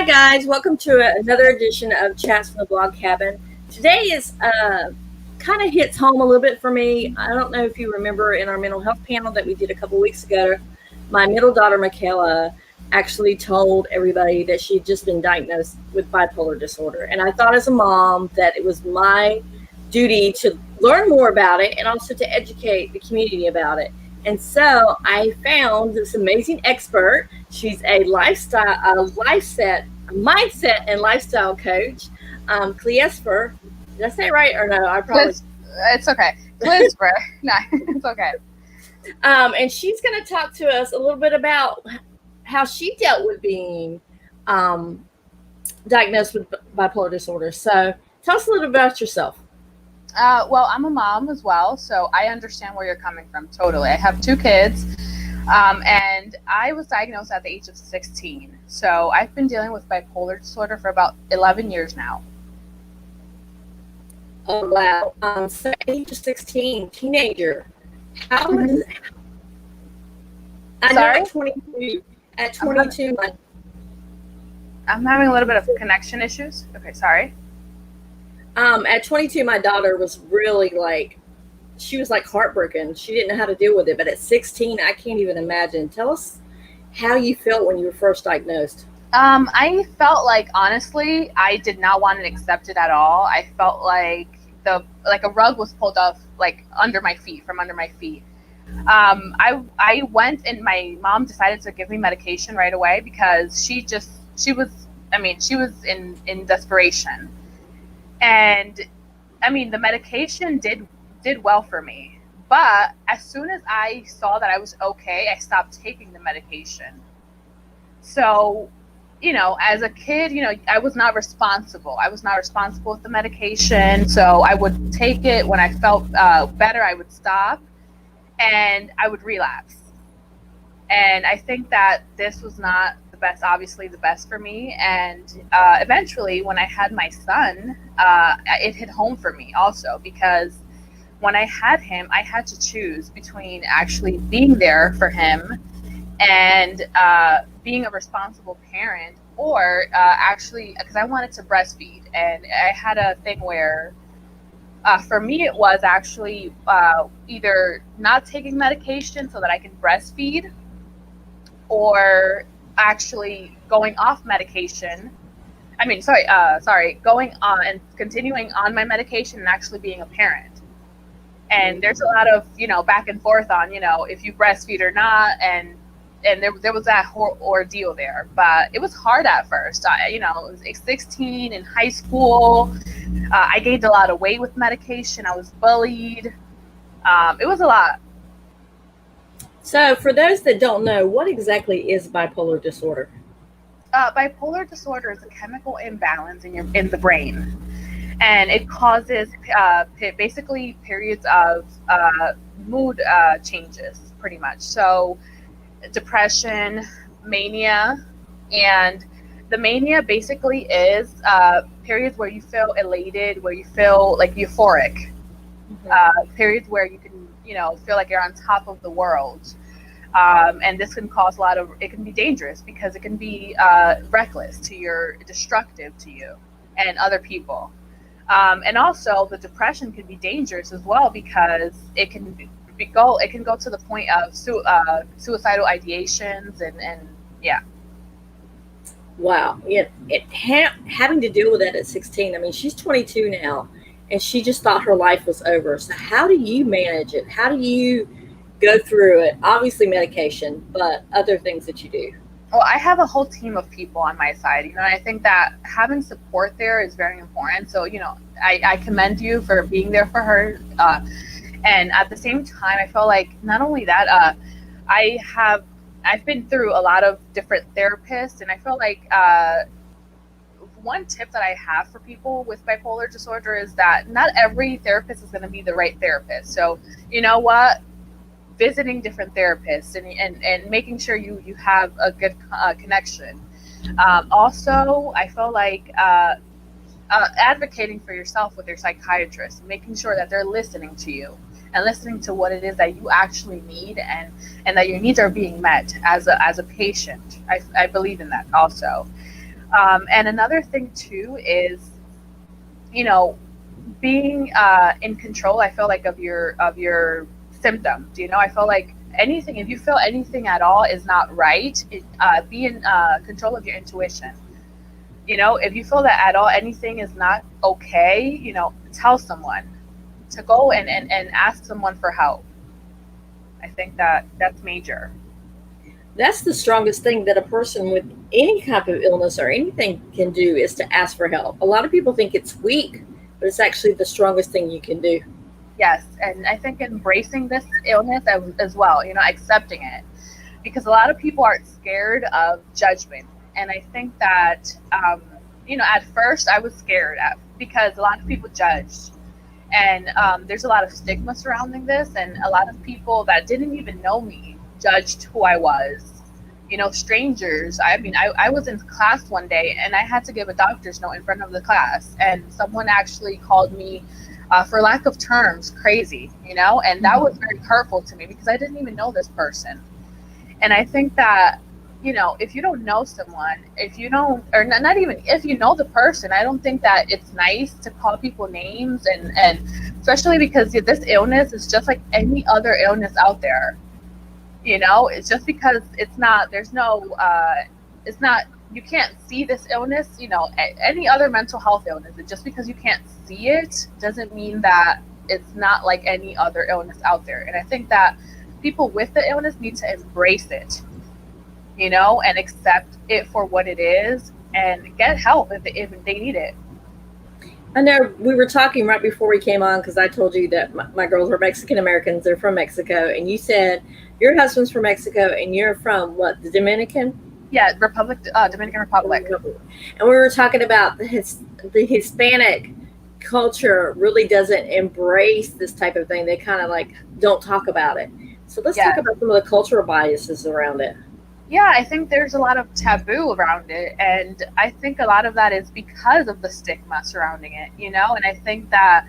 guys, welcome to another edition of Chats from the Blog Cabin. Today is kind of hits home a little bit for me. I don't know if you remember in our mental health panel that we did a couple weeks ago, my middle daughter, Michaela, actually told everybody that she had just been diagnosed with bipolar disorder. And I thought as a mom that it was my duty to learn more about it and also to educate the community about it. And so I found this amazing expert. She's a mindset and lifestyle coach, Clisver. Did I say it right or no? I probably. It's okay. Clisver. No, it's okay. And she's going to talk to us a little bit about how she dealt with being diagnosed with bipolar disorder. So tell us a little bit about yourself. Well, I'm a mom as well, so I understand where you're coming from totally. I have 2 kids, and I was diagnosed at the age of 16. So I've been dealing with bipolar disorder for about 11 years now. Oh, wow. So age of 16, teenager. How is it? I know at 22. At 22, I'm having a little bit of connection issues. Okay, sorry. At 22, my daughter was really she was heartbroken. She didn't know how to deal with it. But at 16, I can't even imagine. Tell us how you felt when you were first diagnosed. I felt like, honestly, I did not want to accept it at all. I felt like a rug was pulled off, under my feet. I went and my mom decided to give me medication right away because she was in desperation. And the medication did well for me, but as soon as I saw that I was okay, I stopped taking the medication. So, as a kid, I was not responsible. With the medication. So I would take it when I felt better. I would stop, and I would relapse. And I think that this was not obviously the best for me. And eventually when I had my son, it hit home for me also, because when I had him, I had to choose between actually being there for him and being a responsible parent, or actually, because I wanted to breastfeed. And I had a thing where for me it was actually either not taking medication so that I can breastfeed, or actually going off medication. Going on and continuing on my medication and actually being a parent. And there's a lot of, back and forth on, if you breastfeed or not. And there was that whole ordeal there, but it was hard at first. I was 16 in high school. I gained a lot of weight with medication. I was bullied. It was a lot. So for those that don't know, what exactly is bipolar disorder? Bipolar disorder is a chemical imbalance in the brain, and it causes basically periods of mood changes, pretty much. So depression, mania, and the mania basically is periods where you feel elated, where you feel euphoric, periods where you can feel like you're on top of the world. And this can cause it can be dangerous because it can be reckless destructive to you and other people. And also the depression can be dangerous as well, because it can go to the point of suicidal ideations and yeah. Wow. Yeah. Having to deal with that at 16. She's 22 now, and she just thought her life was over. So how do you manage it? How do you go through it? Obviously medication, but other things that you do. Well, I have a whole team of people on my side, and I think that having support there is very important. So, I commend you for being there for her. And at the same time, I feel like not only that, I've been through a lot of different therapists, and I feel like one tip that I have for people with bipolar disorder is that not every therapist is going to be the right therapist. So, visiting different therapists and making sure you have a good connection. Also, I feel like advocating for yourself with your psychiatrist, making sure that they're listening to you and listening to what it is that you actually need, and that your needs are being met as a patient. I believe in that also. And another thing too is, you know, being in control, I feel like, of your symptoms. I feel like anything, if you feel anything at all is not right, be in control of your intuition. If you feel that at all anything is not okay, tell someone to go and ask someone for help. I think that's major. That's the strongest thing that a person with any type of illness or anything can do, is to ask for help. A lot of people think it's weak, but it's actually the strongest thing you can do. Yes, and I think embracing this illness as well, accepting it, because a lot of people are scared of judgment. And I think that, at first I was scared because a lot of people judged. And there's a lot of stigma surrounding this, and a lot of people that didn't even know me judged who I was. Strangers. I mean, I was in class one day and I had to give a doctor's note in front of the class, and someone actually called me, for lack of terms, crazy, and that was very hurtful to me because I didn't even know this person. And I think that, if you don't know someone, if you don't, or not even if you know the person, I don't think that it's nice to call people names, and especially because this illness is just like any other illness out there. It's just because it's not, it's not, you can't see this illness, any other mental health illness. Just because you can't see it doesn't mean that it's not like any other illness out there. And I think that people with the illness need to embrace it, and accept it for what it is, and get help if they need it. I know we were talking right before we came on, because I told you that my girls are Mexican Americans. They're from Mexico. And you said your husband's from Mexico and you're from what, the Dominican? Yeah, Dominican Republic. And we were talking about the Hispanic culture really doesn't embrace this type of thing. They kind of like don't talk about it. So let's talk about some of the cultural biases around it. Yeah, I think there's a lot of taboo around it, and I think a lot of that is because of the stigma surrounding it, and I think that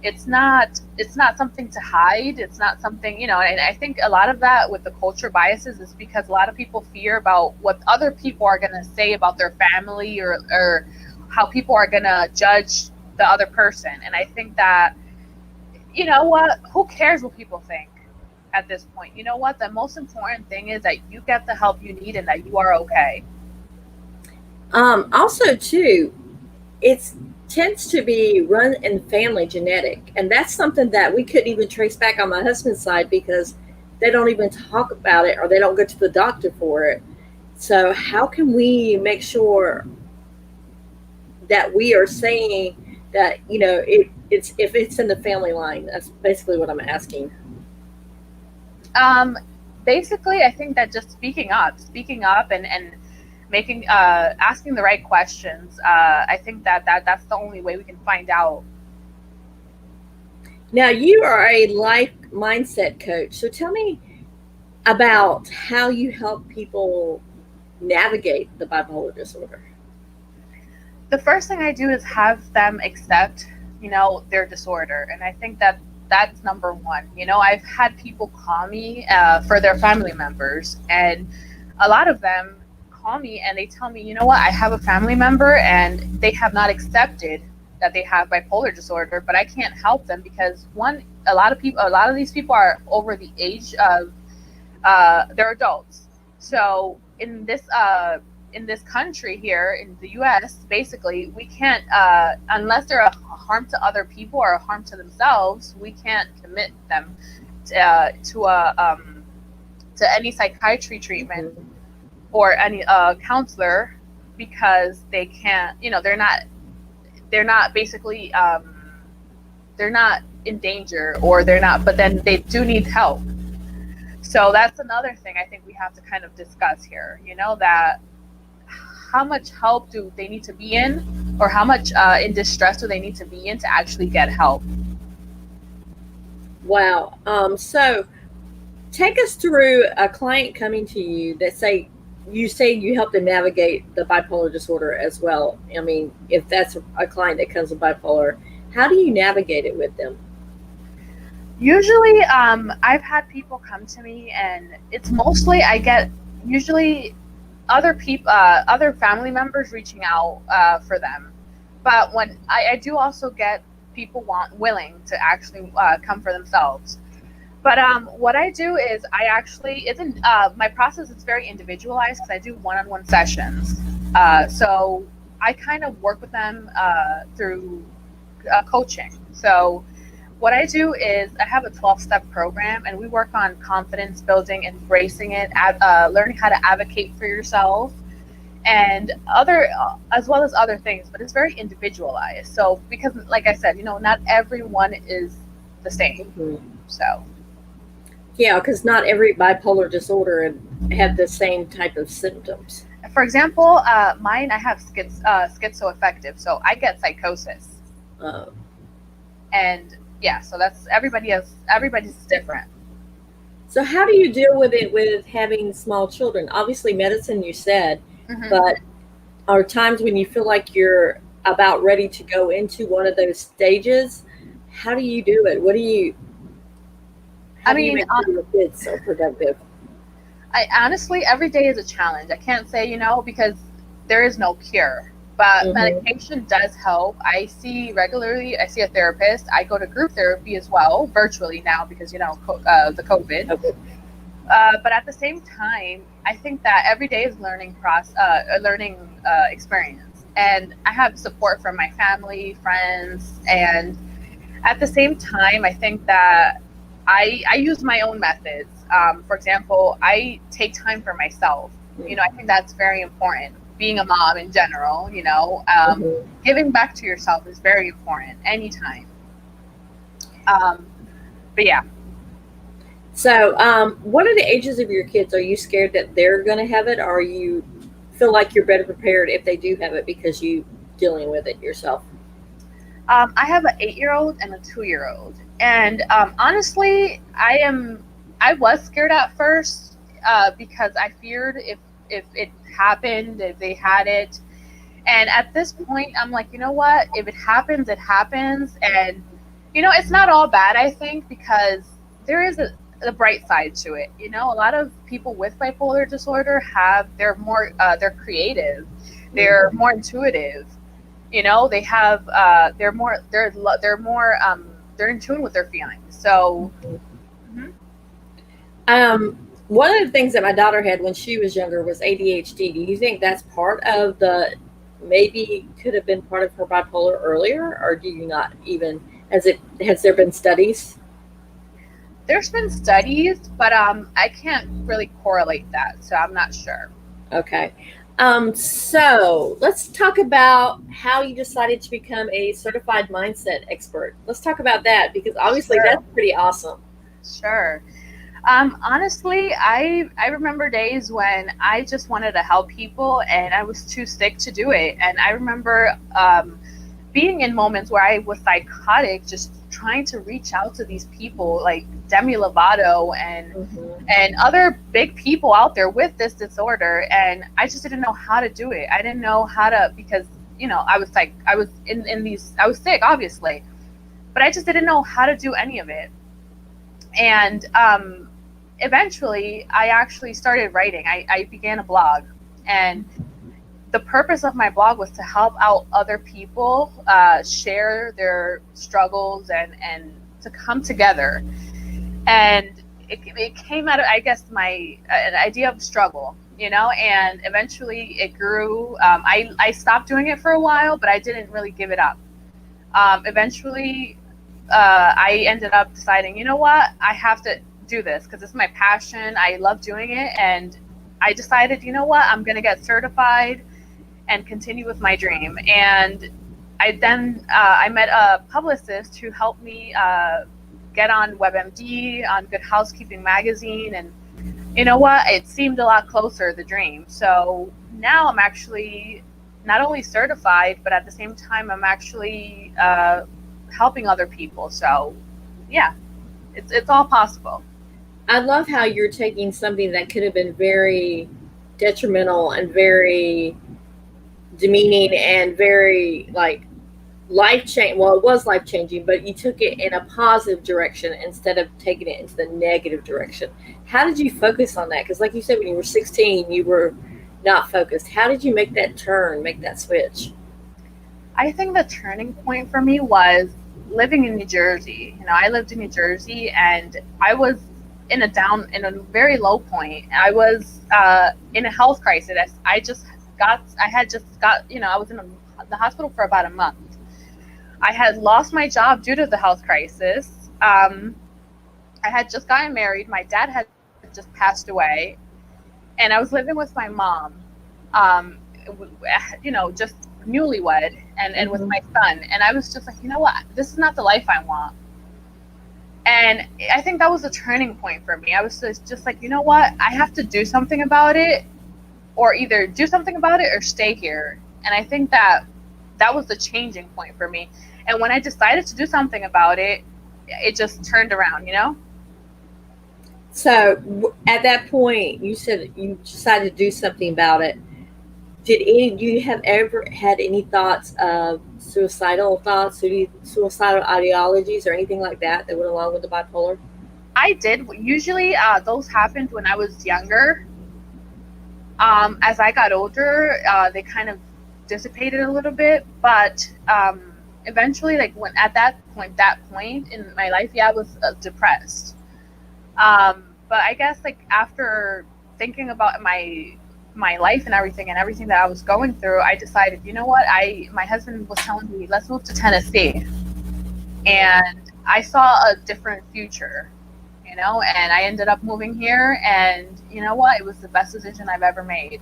it's not something to hide. It's not something, and I think a lot of that with the culture biases is because a lot of people fear about what other people are going to say about their family, or how people are going to judge the other person. And I think that, who cares what people think? At this point, the most important thing is that you get the help you need and that you are okay. Also too, it tends to be run in family genetic, and that's something that we couldn't even trace back on my husband's side, because they don't even talk about it, or they don't go to the doctor for it. So how can we make sure that we are saying that, it's if it's in the family line? That's basically what I'm asking. Basically, I think that just speaking up and making, asking the right questions. I think that's the only way we can find out. Now, you are a life mindset coach. So tell me about how you help people navigate the bipolar disorder. The first thing I do is have them accept, their disorder. And I think that that's number one. I've had people call me for their family members, and a lot of them call me and they tell me, I have a family member and they have not accepted that they have bipolar disorder, but I can't help them because a lot of these people are over the age of, they're adults. So in this country here in the US, basically, we can't, unless they're a harm to other people or a harm to themselves, we can't commit them to any psychiatry treatment or any counselor, because they can't, they're not basically, they're not in danger, or they're not, but then they do need help. So that's another thing I think we have to kind of discuss here, that how much help do they need to be in, or how much in distress do they need to be in to actually get help? Wow. So take us through a client coming to you that say you help them navigate the bipolar disorder as well. I mean, if that's a client that comes with bipolar, how do you navigate it with them? Usually, I've had people come to me, and it's mostly usually other people, other family members reaching out for them. But when I do also get people willing to actually come for themselves. But what I do is I actually isn't my process is very individualized because I do one-on-one sessions. So I kind of work with them through coaching. So what I do is I have a 12-step program, and we work on confidence building, embracing it, learning how to advocate for yourself, and other as well as other things. But it's very individualized. So because, like I said, not everyone is the same. Mhm. So. Yeah, because not every bipolar disorder have the same type of symptoms. For example, mine, I have schizoaffective, so I get psychosis. And yeah, so that's everybody's different. So how do you deal with it with having small children? Obviously, medicine, you said, but are times when you feel like you're about ready to go into one of those stages? How do you do it? How do you make sure your kids are productive? I honestly, every day is a challenge. I can't say, because there is no cure, but medication does help. I see a therapist. I go to group therapy as well, virtually now because, the COVID. Okay. But at the same time, I think that every day is a learning experience. And I have support from my family, friends, and at the same time, I think that I use my own methods. For example, I take time for myself. I think that's very important. Being a mom in general, giving back to yourself is very important anytime. But yeah. So, what are the ages of your kids? Are you scared that they're going to have it, or you feel like you're better prepared if they do have it because you dealing with it yourself? I have an 8-year-old and a 2-year-old. And honestly, I was scared at first because I feared if it happened, if they had it. And at this point, I'm like, you know what? If it happens, it happens. And, it's not all bad, I think, because there is a bright side to it. A lot of people with bipolar disorder they're creative. They're more intuitive. They have they're in tune with their feelings. So one of the things that my daughter had when she was younger was ADHD. Do you think that's part of maybe could have been part of her bipolar earlier, or do you not even, has there been studies? There's been studies, but I can't really correlate that, so I'm not sure. Okay. So let's talk about how you decided to become a certified mindset expert. Let's talk about that, because obviously that's pretty awesome. Sure. Honestly, I remember days when I just wanted to help people and I was too sick to do it. And I remember being in moments where I was psychotic, just trying to reach out to these people like Demi Lovato and other big people out there with this disorder, and I just didn't know how to do it. I didn't know how to, because I was I was sick, obviously, but I just didn't know how to do any of it. And eventually I actually started writing. I began a blog, and the purpose of my blog was to help out other people share their struggles and to come together. And it came out of, I guess, an idea of struggle, and eventually it grew. I stopped doing it for a while, but I didn't really give it up. Eventually, I ended up deciding, you know what, I have to do this because it's my passion. I love doing it. And I decided, you know what, I'm going to get certified and continue with my dream. And I met a publicist who helped me get on WebMD, on Good Housekeeping magazine, and you know what, it seemed a lot closer, the dream. So now I'm actually not only certified, but at the same time I'm actually helping other people. So yeah, it's all possible. I love how you're taking something that could have been very detrimental and very demeaning and very life-changing. Well, it was life-changing, but you took it in a positive direction instead of taking it into the negative direction. How did you focus on that? Because like you said, when you were 16, you were not focused. How did you make that turn, make that switch? I think the turning point for me was living in New Jersey. I lived in New Jersey, and I was in a very low point. I was in a health crisis. I had just got, I was in the hospital for about a month. I had lost my job due to the health crisis. I had just gotten married. My dad had just passed away, and I was living with my mom, just newlywed, and with my son. And I was just like, you know what? This is not the life I want. And I think that was a turning point for me. I was just like, you know what? I have to do something about it, or either do something about it or stay here. And I think that was the changing point for me. And when I decided to do something about it, it just turned around, So at that point, you said you decided to do something about it. Do you have ever had any thoughts of suicidal thoughts, suicidal ideologies, or anything like that went along with the bipolar? I did. Usually those happened when I was younger. As I got older, they kind of dissipated a little bit, but eventually, like at that point in my life, I was depressed. But I guess like after thinking about my life and everything that I was going through, I decided, you know what? My husband was telling me, let's move to Tennessee, and I saw a different future, and I ended up moving here, and you know what? It was the best decision I've ever made.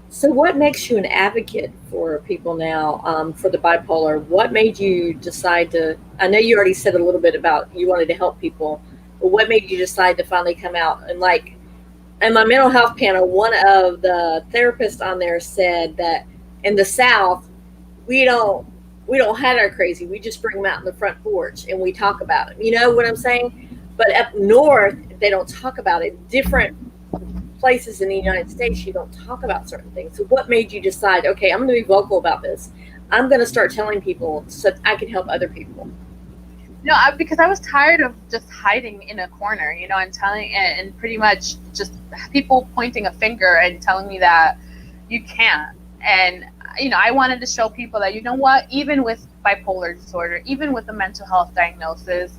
So what makes you an advocate for people now, for the bipolar? What made you decide to, I know you already said a little bit about you wanted to help people, but what made you decide to finally come out? And like, in my mental health panel, one of the therapists on there said that in the South, we don't have our crazy. We just bring them out in the front porch and we talk about them. You know what I'm saying? But up north, they don't talk about it. Different places in the United States, you don't talk about certain things. So what made you decide, okay, I'm going to be vocal about this. I'm going to start telling people so I can help other people? Because I was tired of just hiding in a corner, and telling, and pretty much just people pointing a finger and telling me that you can't. And, I wanted to show people that, you know what, even with bipolar disorder, even with a mental health diagnosis,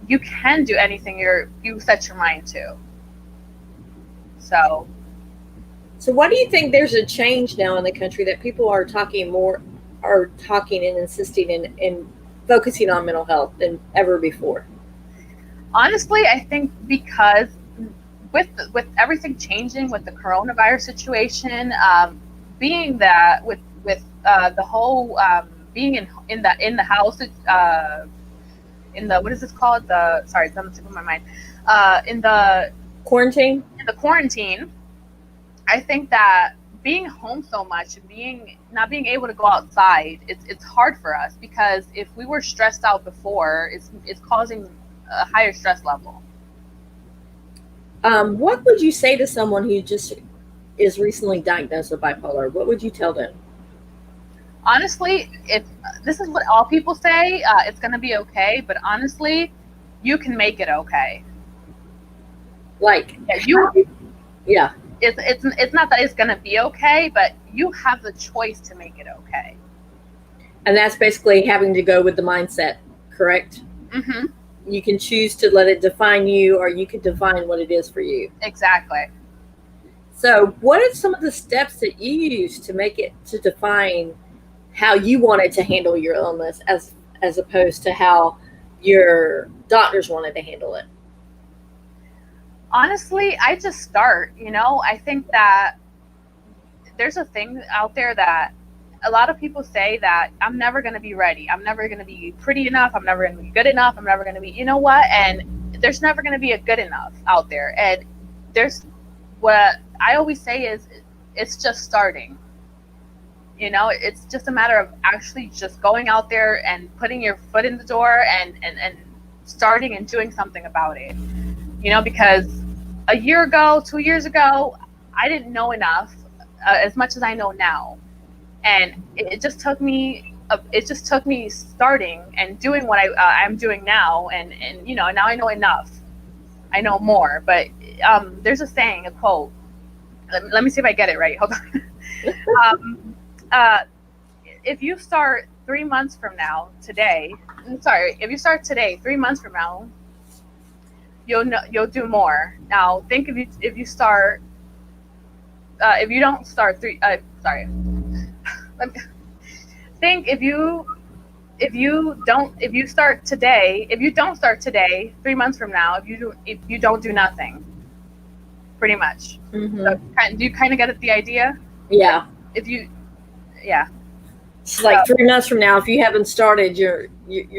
you can do anything you set your mind to. So why do you think there's a change now in the country that people are talking and insisting and focusing on mental health than ever before? Honestly, I think because with everything changing with the coronavirus situation, being that with the whole being in the house, in the, what is this called? Sorry, it's on the tip of my mind. In the quarantine. I think that being home so much and not being able to go outside, it's hard for us, because if we were stressed out before, it's causing a higher stress level. What would you say to someone who just is recently diagnosed with bipolar? What would you tell them? Honestly, if this is what all people say, it's going to be okay, but honestly, you can make it okay. Like, yeah. It's not that it's going to be okay, but you have the choice to make it okay. And that's basically having to go with the mindset, correct? Mm-hmm. You can choose to let it define you, or you can define what it is for you. Exactly. So what are some of the steps that you use to define how you wanted to handle your illness as opposed to how your doctors wanted to handle it? Honestly, I just start, I think that there's a thing out there that a lot of people say that I'm never going to be ready. I'm never going to be pretty enough. I'm never going to be good enough. I'm never going to be, you know what? And there's never going to be a good enough out there. And there's, what I always say is, it's just starting. It's just a matter of actually just going out there and putting your foot in the door and starting and doing something about it. Because a year ago, 2 years ago, I didn't know enough, as much as I know now. And it just took me starting and doing what I'm doing now. And now I know enough. I know more. But there's a saying, a quote, let me see if I get it right. Hold on. If you start 3 months from now, if you start today, 3 months from now, you'll do more. Now, think if you start, if you don't start sorry. Let me think if you don't start today, 3 months from now, if you don't do nothing, pretty much. Mm-hmm. So, do you kind of get the idea? Yeah. Yeah. It's like 3 months from now, if you haven't started, you're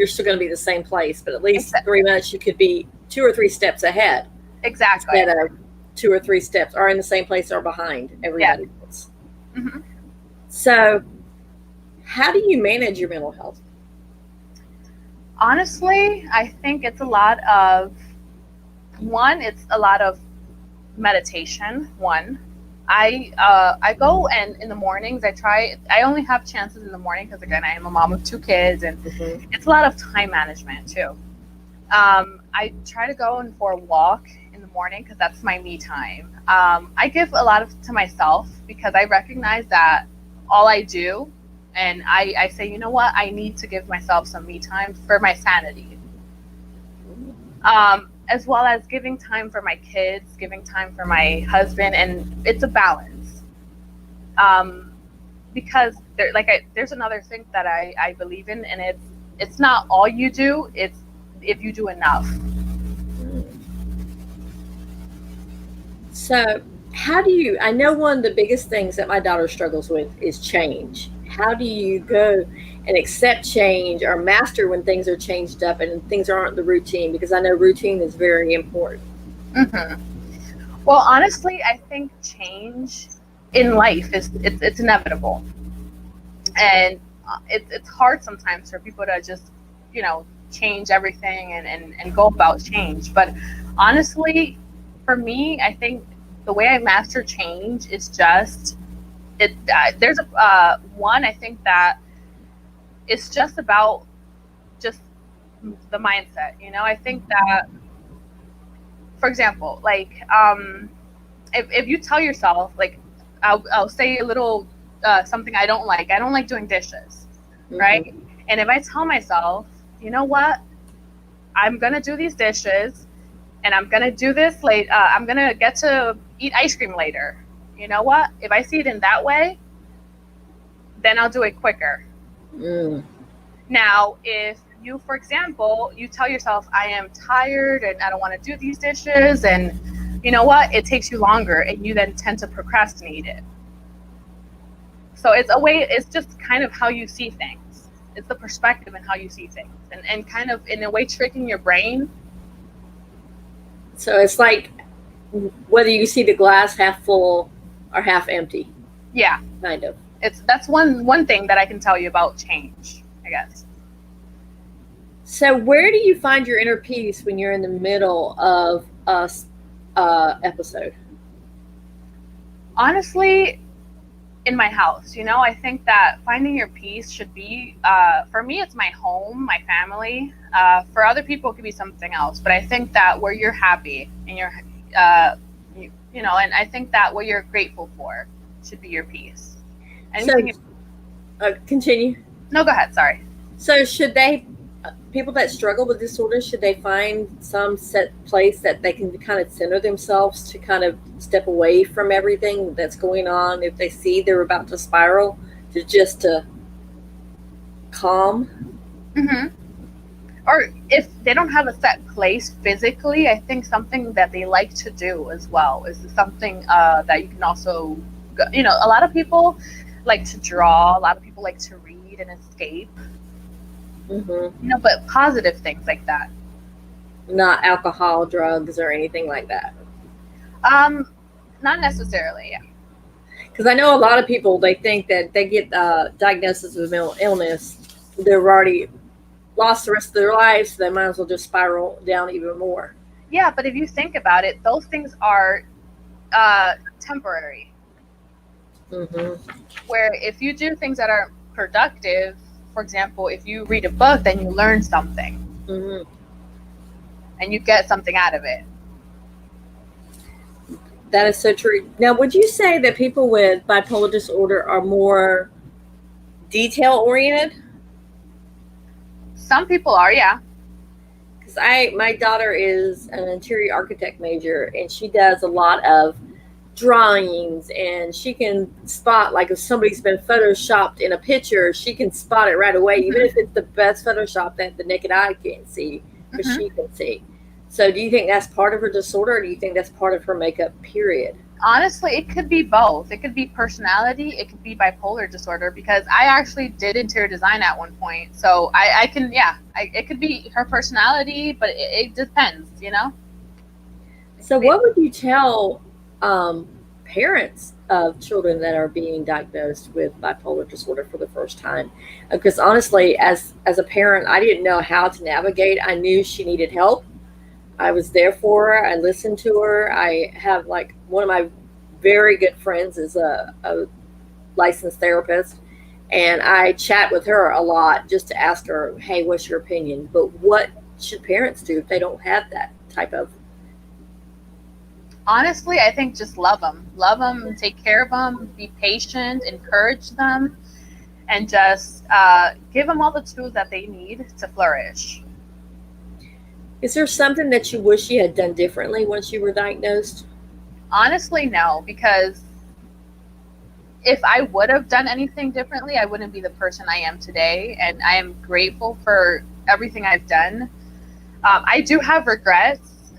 still going to be the same place. But at least 3 months, you could be 2 or 3 steps ahead. Exactly. Instead of 2 or 3 steps, or in the same place or behind everybody else. Mm-hmm. So, how do you manage your mental health? Honestly, I think it's a lot of meditation. I go, and in the mornings I only have chances in the morning because, again, I am a mom of 2 kids, and it's a lot of time management too. I try to go for a walk in the morning because that's my me time. I give a lot to myself because I recognize that all I do, and I say, you know what, I need to give myself some me time for my sanity. As well as giving time for my kids, giving time for my husband, and it's a balance. Because there's another thing that I believe in, and it's not all you do, it's if you do enough. So, I know one of the biggest things that my daughter struggles with is change. How do you go and accept change or master when things are changed up and things aren't the routine? Because I know routine is very important. Mm-hmm. Well, honestly, I think change in life it's inevitable, and it's hard sometimes for people to just change everything and go about change. But honestly, for me, I think the way I master change is just there's one, I think that it's just about just the mindset. I think that, for example, if you tell yourself, I'll say a little something I don't like doing dishes, right? And if I tell myself, you know what, I'm gonna do these dishes, and I'm gonna do this late. I'm gonna get to eat ice cream later. You know what? If I see it in that way, then I'll do it quicker. Now, if you, for example, you tell yourself, I am tired and I don't want to do these dishes, and you know what? It takes you longer, and you then tend to procrastinate it. So it's just kind of how you see things. It's the perspective and how you see things, and kind of in a way tricking your brain. So it's like whether you see the glass half full or half empty. Yeah, kind of. That's one thing that I can tell you about change, I guess. So where do you find your inner peace when you're in the middle of a episode? Honestly, in my house. I think that finding your peace should be, for me, it's my home, my family. For other people, it could be something else. But I think that where you're happy and you're, and I think that what you're grateful for should be your peace. Continue. No, go ahead. Sorry. So people that struggle with disorders, should they find some set place that they can kind of center themselves to kind of step away from everything that's going on if they see they're about to spiral, to calm? Mm-hmm. Or if they don't have a set place physically, I think something that they like to do as well is something that you can also, a lot of people like to draw, a lot of people like to read and escape. Mm-hmm. But positive things like that. Not alcohol, drugs, or anything like that. Not necessarily, yeah. Because I know a lot of people, they think that they get diagnosis of mental illness, they've already lost the rest of their lives, so they might as well just spiral down even more. Yeah, but if you think about it, those things are temporary. Mm-hmm. Where if you do things that are productive, for example, if you read a book, then you learn something. Mm-hmm. And you get something out of it. That is so true. Now, would you say that people with bipolar disorder are more detail oriented? Some people are, yeah. Because my daughter is an interior architect major, and she does a lot of drawings, and she can spot, like, if somebody's been photoshopped in a picture, she can spot it right away, even if it's the best Photoshop that the naked eye can't see, but she can see. So do you think that's part of her disorder, or do you think that's part of her makeup, period? Honestly, it could be both. It could be personality. It could be bipolar disorder, because I actually did interior design at one point. So I can, yeah, it could be her personality, but it depends, you know? So what would you tell parents of children that are being diagnosed with bipolar disorder for the first time? Because honestly, as a parent, I didn't know how to navigate. I knew she needed help. I was there for her. I listened to her. I have, like, one of my very good friends is a licensed therapist, and I chat with her a lot just to ask her, hey, what's your opinion? But what should parents do if they don't have that type of? Honestly, I think just love them, take care of them, be patient, encourage them, and just give them all the tools that they need to flourish. Is there something that you wish you had done differently once you were diagnosed? Honestly, no, because if I would have done anything differently, I wouldn't be the person I am today, and I am grateful for everything I've done. I do have regrets,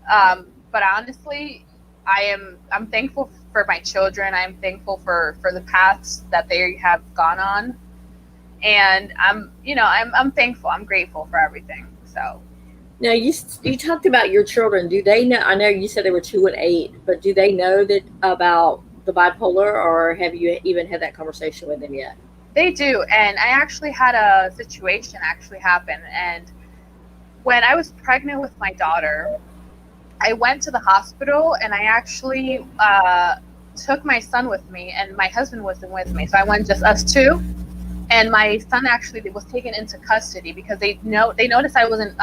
but honestly, I'm thankful for my children. I'm thankful for the paths that they have gone on, and I'm thankful. I'm grateful for everything. So. Now, you talked about your children. Do they know? I know you said they were 2 and 8, but do they know that about the bipolar, or have you even had that conversation with them yet? They do, and I actually had a situation actually happen. And when I was pregnant with my daughter, I went to the hospital, and I actually took my son with me, and my husband wasn't with me, so I went just us two. And my son actually was taken into custody because they noticed I wasn't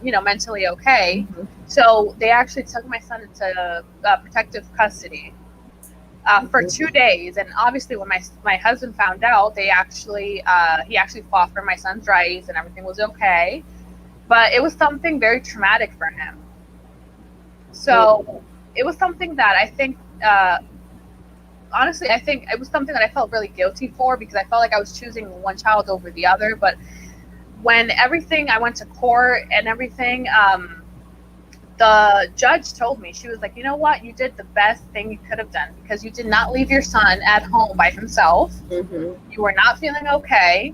mentally okay. Mm-hmm. So they actually took my son into protective custody for 2 days. And obviously, when my husband found out, he actually fought for my son's rights, and everything was okay. But it was something very traumatic for him. So it was something that I think. Honestly, I think it was something that I felt really guilty for, because I felt like I was choosing one child over the other. But when I went to court and everything, the judge told me, she was like, you know what, you did the best thing you could have done, because you did not leave your son at home by himself. Mm-hmm. You were not feeling okay,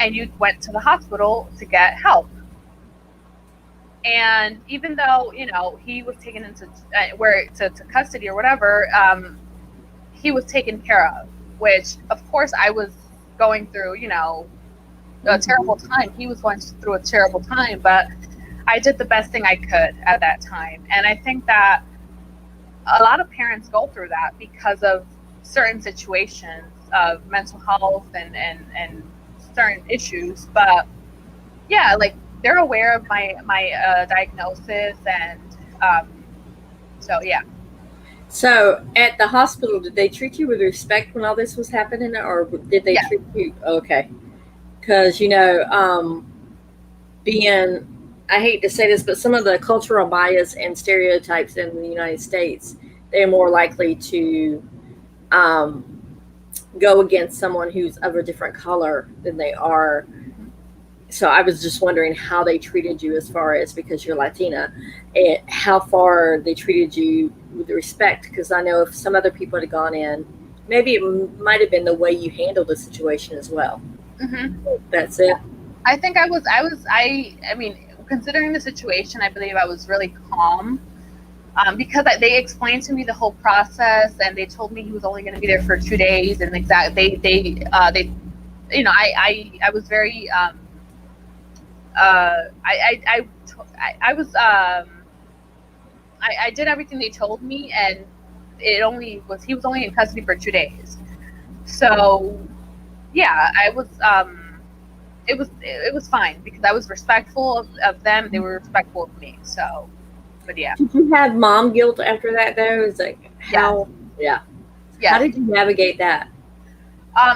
and you went to the hospital to get help. And even though, he was taken into to custody or whatever, he was taken care of, which of course I was going through, a terrible time. He was going through a terrible time, but I did the best thing I could at that time. And I think that a lot of parents go through that because of certain situations of mental health and certain issues. But yeah, like, they're aware of my diagnosis, and so yeah. So at the hospital, did they treat you with respect when all this was happening, or did they treat you okay? Because I hate to say this, but some of the cultural bias and stereotypes in the United States, they're more likely to go against someone who's of a different color than they are. So I was just wondering how they treated you, as far as, because you're Latina, and how far they treated you with respect. Because I know if some other people had gone in, maybe it might have been the way you handled the situation as well. Mm-hmm. That's it. I think I mean, considering the situation, I believe I was really calm, because they explained to me the whole process, and they told me he was only going to be there for 2 days, and I was very I did everything they told me, and he was only in custody for 2 days. So yeah, it was fine, because I was respectful of them. They were respectful of me. So But yeah. Did you have mom guilt after that though? It's like how? Yeah. Yes. How did you navigate that?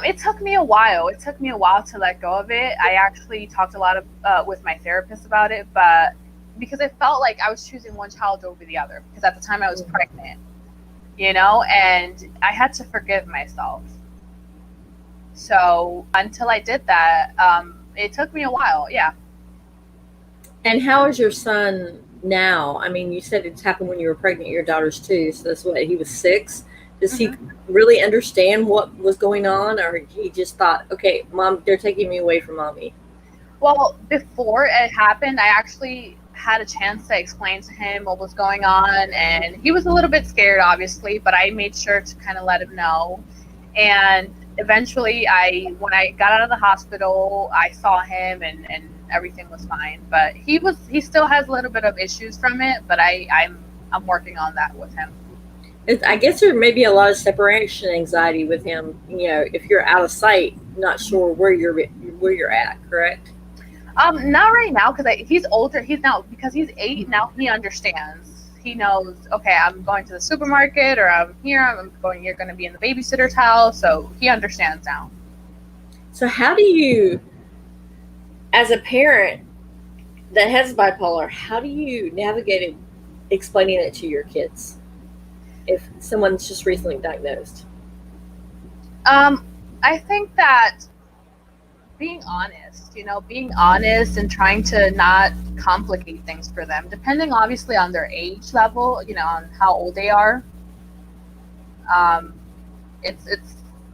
It took me a while. It took me a while to let go of it. I actually talked a lot of with my therapist about it, but because I felt like I was choosing one child over the other, because at the time I was pregnant, and I had to forgive myself. So until I did that, it took me a while. Yeah. And how is your son now? I mean, you said it's happened when you were pregnant. Your daughter's 2, so that's what, he was 6. Does he really understand what was going on, or he just thought, okay, mom, they're taking me away from mommy? Well, before it happened, I actually had a chance to explain to him what was going on, and he was a little bit scared, obviously, but I made sure to kind of let him know. And eventually, when I got out of the hospital, I saw him, and everything was fine. But he still has a little bit of issues from it, but I'm working on that with him. I guess there may be a lot of separation anxiety with him. If you're out of sight, not sure where you're at. Correct? Not right now, because he's older. Because he's 8 now. He understands. He knows. Okay, I'm going to the supermarket, or I'm here. You're going to be in the babysitter's house. So he understands now. So how do you, as a parent that has bipolar, how do you navigate explaining it to your kids if someone's just recently diagnosed? I think that being honest and trying to not complicate things for them, depending obviously on their age level, on how old they are.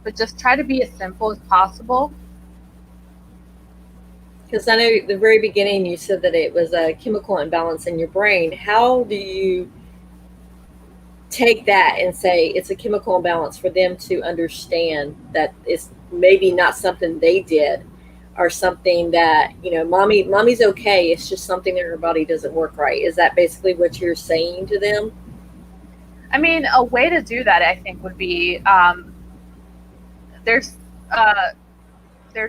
But just try to be as simple as possible. Because I know at the very beginning you said that it was a chemical imbalance in your brain. How do you take that and say it's a chemical imbalance for them to understand that it's maybe not something they did, or something that, mommy's okay, it's just something in her body doesn't work right? Is that basically what you're saying to them? I mean, a way to do that, I think, would be there's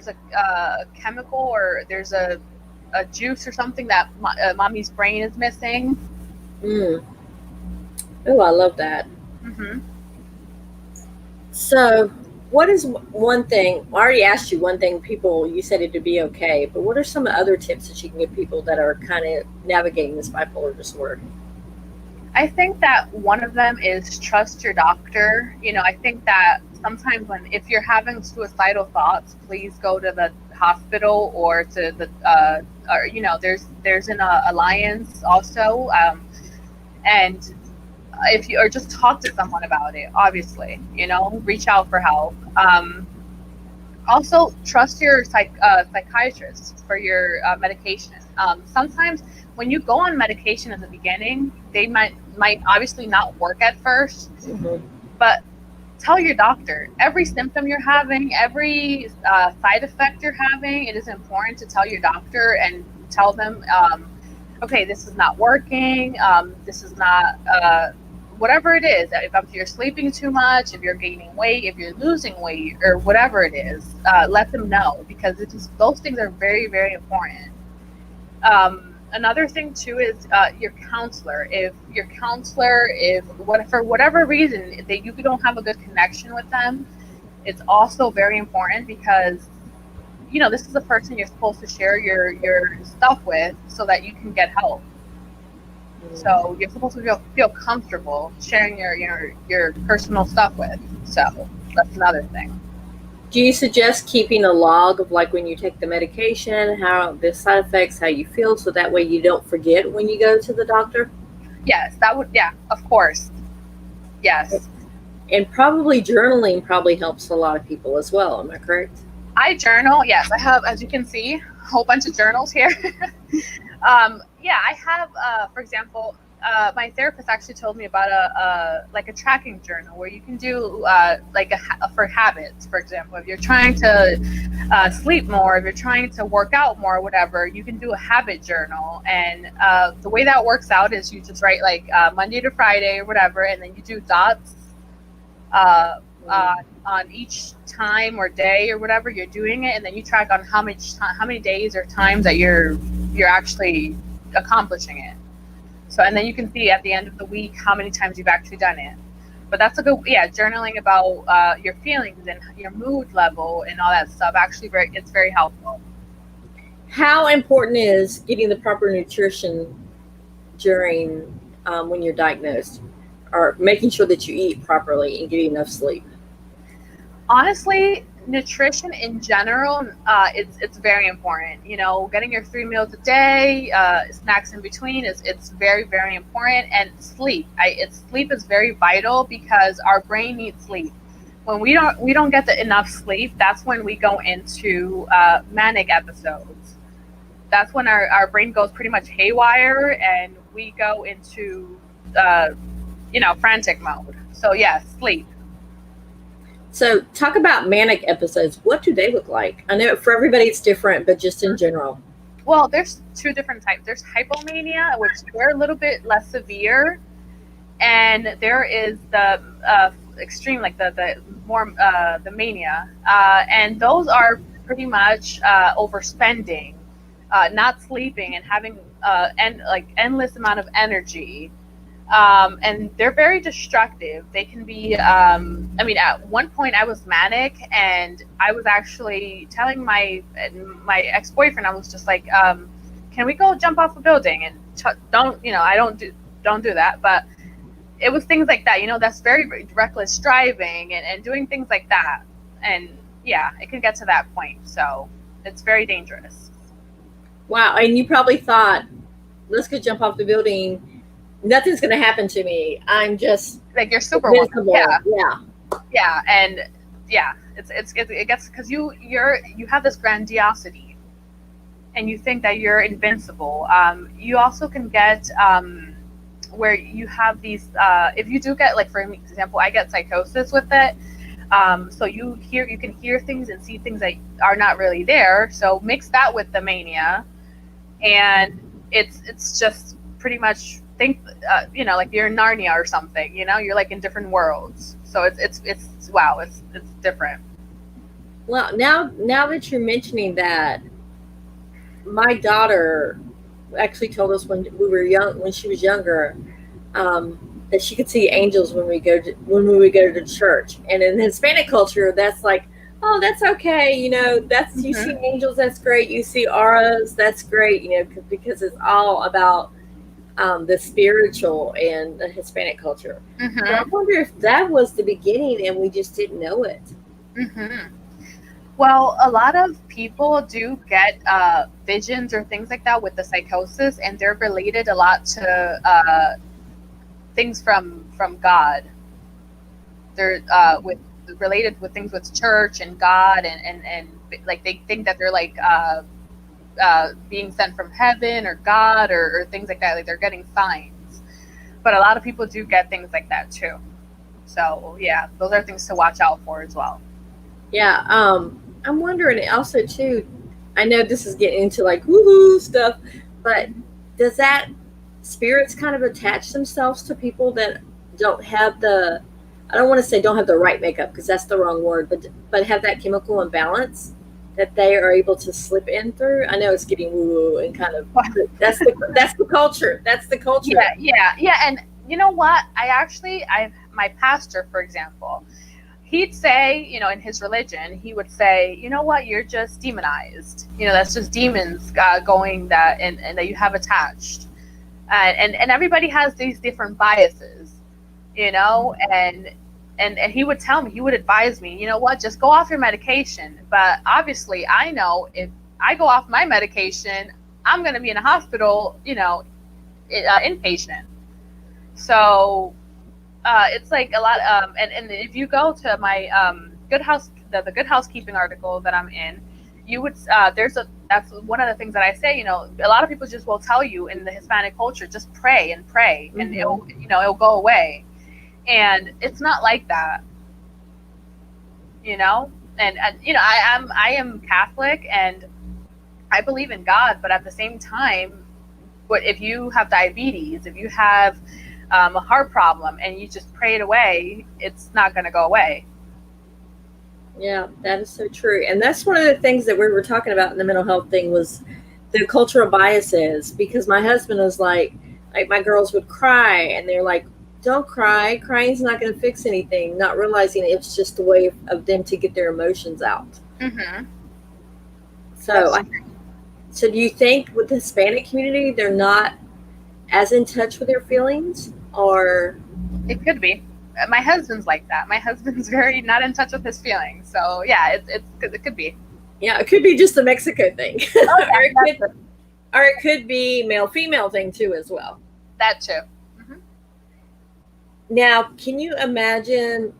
a chemical, or there's a juice or something that mommy's brain is missing. Oh, I love that. So what is one thing, I already asked you one thing, you said it to be okay, but what are some other tips that you can give people that are kind of navigating this bipolar disorder? I think that one of them is trust your doctor. I think that sometimes if you're having suicidal thoughts, please go to the hospital, or to the, there's an alliance also. And if you, or just talk to someone about it, obviously, reach out for help. Also trust your psychiatrist for your medication. Sometimes when you go on medication in the beginning, they might obviously not work at first, but tell your doctor every symptom you're having, every side effect you're having. It is important to tell your doctor and tell them, okay, this is not working. This is not, whatever it is. If you're sleeping too much, if you're gaining weight, if you're losing weight, or whatever it is, let them know, because those things are very, very important. Another thing too is your counselor. If your counselor, for whatever reason that you don't have a good connection with them, it's also very important, because this is the person you're supposed to share your stuff with, so that you can get help. So you're supposed to feel comfortable sharing your personal stuff with. So that's another thing. Do you suggest keeping a log of, like, when you take the medication, how the side effects, how you feel, so that way you don't forget when you go to the doctor? Yes, of course. Yes. And probably journaling probably helps a lot of people as well. Am I correct? I journal. Yes, I have, as you can see, a whole bunch of journals here. I have, for example, my therapist actually told me about a tracking journal where you can do for habits. For example, if you're trying to sleep more, if you're trying to work out more, whatever, you can do a habit journal. And the way that works out is you just write Monday to Friday or whatever, and then you do dots on each time or day or whatever you're doing it, and then you track on how many days or times that you're actually accomplishing it. So, and then you can see at the end of the week how many times you've actually done it. But that's a good, journaling about your feelings and your mood level and all that stuff. Actually, it's very helpful. How important is getting the proper nutrition during when you're diagnosed, or making sure that you eat properly and get enough sleep? Honestly, nutrition in general, it's very important. Getting your 3 meals a day, snacks in between it's very, very important. And sleep, sleep is very vital because our brain needs sleep. When we don't get enough sleep, that's when we go into manic episodes. That's when our brain goes pretty much haywire and we go into frantic mode. So yes, sleep. So talk about manic episodes. What do they look like? I know for everybody it's different, but just in general. Well, there's 2 different types. There's hypomania, which they're a little bit less severe, and there is the extreme, like the more the mania, and those are pretty much overspending, not sleeping, and having endless amount of energy. And they're very destructive. They can be, at one point I was manic and I was actually telling my ex-boyfriend, I was just like, can we go jump off a building? And don't do that. But it was things like that, that's very, very reckless driving and doing things like that. And yeah, it can get to that point. So it's very dangerous. Wow. And you probably thought, let's go jump off the building. Nothing's going to happen to me. I'm just like you're Superwoman. Yeah. And yeah, it gets because you have this grandiosity, and you think that you're invincible. You also can get where you have these. If you do get, like, for example, I get psychosis with it. So you can hear things and see things that are not really there. So mix that with the mania, and it's just pretty much. Think like you're in Narnia or something, you're like in different worlds. So it's wow, it's different. Well, now that you're mentioning that, my daughter actually told us when she was younger, that she could see angels when we would go to church. And in Hispanic culture, that's like, oh, that's okay, that's you see angels, that's great. You see auras, that's great, because it's all about the spiritual and the Hispanic culture. So I wonder if that was the beginning and we just didn't know it. Well, a lot of people do get visions or things like that with the psychosis, and they're related a lot to things from God. They're related with things with church and God, and like they think that they're like being sent from heaven or God or things like that. Like they're getting signs. But a lot of people do get things like that too. So yeah, those are things to watch out for as well. Yeah. I'm wondering also too, I know this is getting into like woohoo stuff, but does that spirits kind of attach themselves to people that don't have I don't want to say don't have the right makeup, because that's the wrong word, but have that chemical imbalance that they are able to slip in through? I know it's getting woo-woo and kind of that's the culture. That's the culture. Yeah. And you know what? My pastor, for example, he'd say, in his religion, he would say, you know what, you're just demonized. That's just demons going that and that you have attached. And everybody has these different biases, and he would tell me, he would advise me, you know what, just go off your medication. But obviously I know if I go off my medication, I'm going to be in a hospital, inpatient. So it's like a lot. And if you go to my the Good Housekeeping article that I'm in, you would that's one of the things that I say. A lot of people just will tell you in the Hispanic culture, just pray and pray, and it'll go away. And it's not like that, And I am Catholic and I believe in God, but at the same time, if you have diabetes, if you have a heart problem, and you just pray it away, it's not going to go away. Yeah, that is so true. And that's one of the things that we were talking about in the mental health thing was the cultural biases, because my husband was like, Like my girls would cry and they're like, don't cry. Crying's not going to fix anything. Not realizing it's just a way of them to get their emotions out. Mm-hmm. So, so do you think with the Hispanic community, they're not as in touch with their feelings, or? It could be. My husband's like that. My husband's very not in touch with his feelings. So yeah, it could be. Yeah, it could be just a Mexico thing. Okay, or it could be male-female thing too as well. That too. Mm-hmm. Now, can you imagine,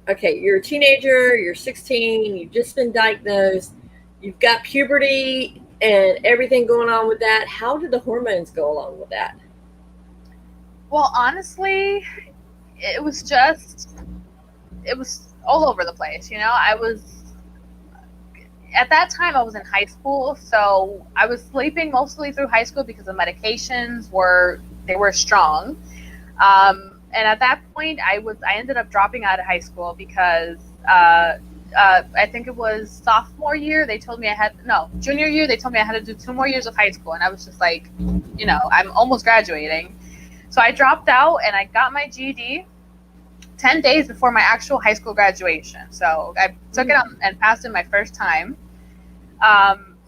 okay, you're a teenager, you're 16, you've just been diagnosed, you've got puberty and everything going on with that. How did the hormones go along with that? Well, honestly, it was all over the place. At that time I was in high school, so I was sleeping mostly through high school because the medications were strong. And at that point, I ended up dropping out of high school because I think it was sophomore year. Junior year. They told me I had to do 2 more years of high school, and I was just like, I'm almost graduating. So I dropped out, and I got my GED 10 days before my actual high school graduation. So I took it and passed it my first time.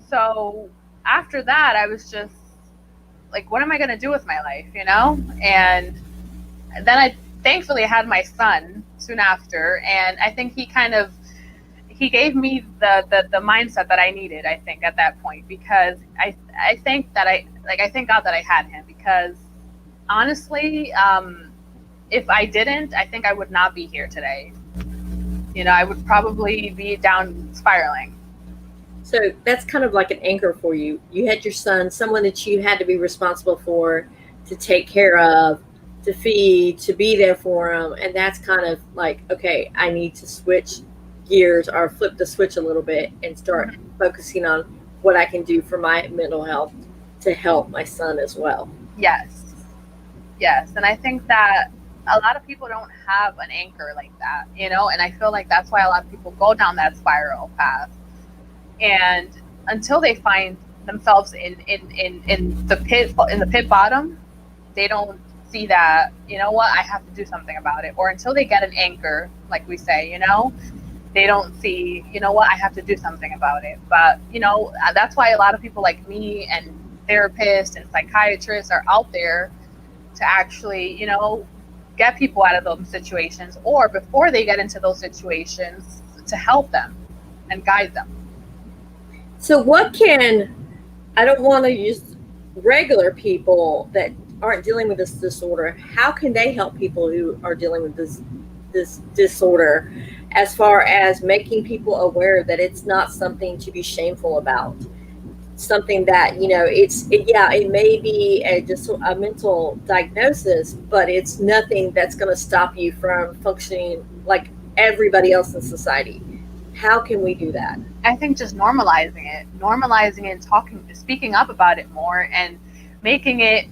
So after that, I was just like, what am I going to do with my life, And then I thankfully had my son soon after, and I think he gave me the mindset that I needed, I think, at that point, because I thank God that I had him, because honestly, if I didn't, I think I would not be here today. I would probably be down spiraling. So that's kind of like an anchor for you. You had your son, someone that you had to be responsible for, to take care of, to feed, to be there for him. And that's kind of like, okay, I need to switch gears or flip the switch a little bit and start focusing on what I can do for my mental health to help my son as well. Yes. And I think that a lot of people don't have an anchor like that, and I feel like that's why a lot of people go down that spiral path. And until they find themselves in the pit bottom, they don't see that, I have to do something about it. Or until they get an anchor, like we say, they don't see, I have to do something about it. But, that's why a lot of people like me and therapists and psychiatrists are out there to actually, get people out of those situations, or before they get into those situations, to help them and guide them. So I don't want to use regular people that aren't dealing with this disorder. How can they help people who are dealing with this disorder, as far as making people aware that it's not something to be shameful about? Something that, it may be just a mental diagnosis, but it's nothing that's going to stop you from functioning like everybody else in society. How can we do that? I think just normalizing it, speaking up about it more, and making it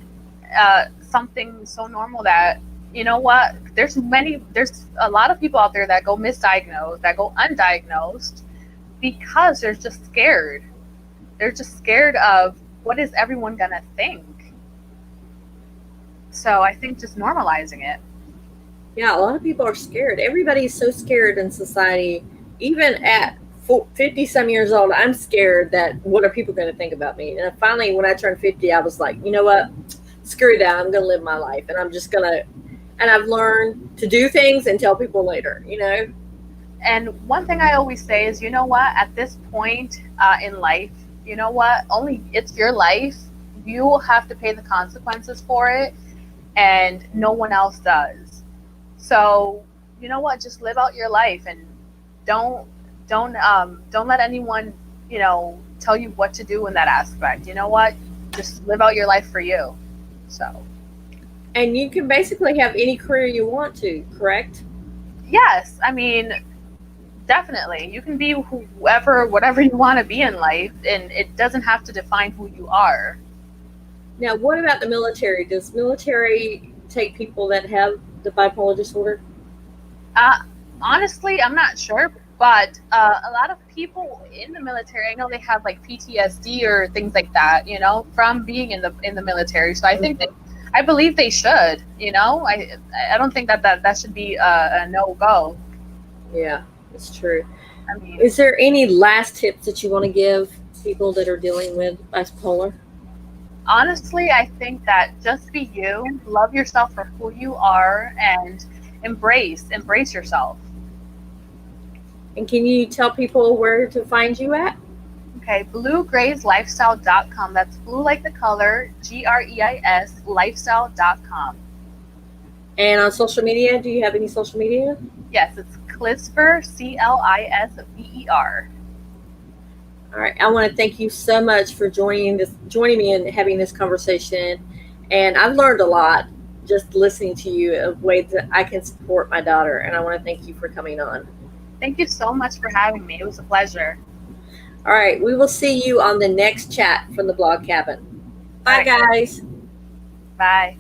something so normal that, there's a lot of people out there that go misdiagnosed, that go undiagnosed, because they're just scared. They're just scared of what is everyone gonna think. So I think just normalizing it. Yeah, a lot of people are scared. Everybody's so scared in society. Even at 50 some years old, I'm scared that what are people going to think about me? And finally, when I turned 50, I was like, you know what? Screw that. I'm going to live my life, and I'm just going to, and I've learned to do things and tell people later, And one thing I always say is, at this point in life, only it's your life. You will have to pay the consequences for it, and no one else does. So, just live out your life, and don't let anyone, tell you what to do in that aspect. Just live out your life for you. So. And you can basically have any career you want to, correct? Yes. I mean, definitely. You can be whatever you want to be in life, and it doesn't have to define who you are. Now, what about the military? Does military take people that have the bipolar disorder? Honestly, I'm not sure. But a lot of people in the military, I know they have like PTSD or things like that, from being in the military. So I think that, I believe they should, I don't think that should be a no go. Yeah, it's true. I mean, Is there any last tips that you want to give people that are dealing with bipolar? honestly, I think that just be you, love yourself for who you are, and embrace yourself. And can you tell people where to find you at? Okay, bluegreislifestyle.com. That's blue like the color, GREIS, lifestyle.com. And on social media, do you have any social media? Yes, it's Clisver, Clisver. All right. I want to thank you so much for joining me and having this conversation. And I've learned a lot just listening to you of ways that I can support my daughter. And I want to thank you for coming on. Thank you so much for having me. It was a pleasure. All right. We will see you on the next chat from the blog cabin. Bye, guys. Bye.